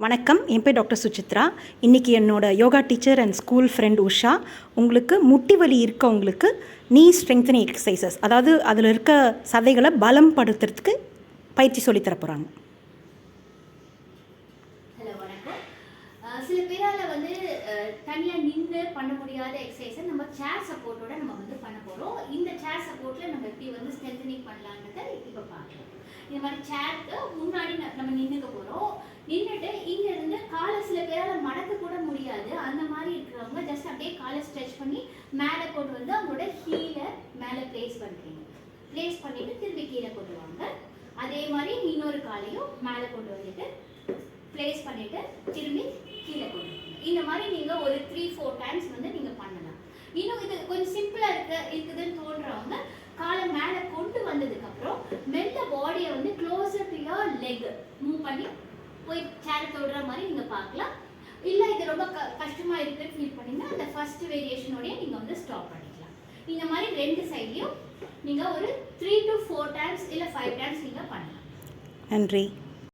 வணக்கம், என் பேர் டாக்டர் சுசித்ரா. இன்றைக்கி என்னோடய yoga teacher and school friend Usha உங்களுக்கு முட்டி வலி இருக்கவங்களுக்கு நீ ஸ்ட்ரெங்தனிங் எக்ஸசைசஸ், அதாவது அதில் இருக்க சதைகளை பலம் படுத்துறதுக்கு பயிற்சி சொல்லித்தர போகிறாங்க. ஹலோ, வணக்கம். சில பேரால் தனியாக நின்று பண்ண முடியாத எக்ஸசைஸை நம்ம சேர் சப்போர்ட்டோட நம்ம பண்ண போகிறோம். இந்த சேர் சப்போர்ட்டில் நம்ம எப்படி ஸ்ட்ரென்தனிங் பண்ணலான்றதை இப்போ பார்க்கலாம். இந்த மாதிரி சேருக்கு முன்னாடி நம்ம நின்றுக்க போகிறோம். நின்றுட்டு இங்கேருந்து காலை சில பேரால் மடக்க கூட முடியாது. அந்த மாதிரி இருக்கிறவங்க ஜஸ்ட் அப்படியே காலை ஸ்ட்ரெச் பண்ணி மேலே கொண்டு வந்து அவங்களோட ஹீலை மேலே ப்ளேஸ் பண்ணுறீங்க. ப்ளேஸ் பண்ணிவிட்டு திரும்பி கீழே கொண்டு வாங்க. அதே மாதிரி இன்னொரு காலையும் மேலே கொண்டு வந்துட்டு ப்ளேஸ் பண்ணிவிட்டு திரும்பி கீழே கொண்டு வாங்க. இந்த மாதிரி நீங்கள் ஒரு 3-4 டைம்ஸ் நீங்கள் பண்ணலாம். இன்னும் இது கொஞ்சம் சிம்பிளாக இருக்குதுன்னு தோன்றவங்க காலை மேலே கொண்டு வந்ததுக்கப்புறம் மெல்ல பாடியை closer to your leg move பண்ணி போய் சேர் தொடுற மாதிரி நீங்கள் பார்க்கலாம். இல்லை இது ரொம்ப கஷ்டமாக இருக்குன்னு ஃபீல் பண்ணிங்கன்னா அந்த ஃபர்ஸ்ட் வேரியேஷனோடய நீங்கள் ஸ்டாப் பண்ணிக்கலாம். இந்த மாதிரி 2 சைட்லையும் நீங்கள் ஒரு 3 to 4 டைம்ஸ் இல்லை 5 டைம்ஸ் நீங்கள் பண்ணலாம். நன்றி.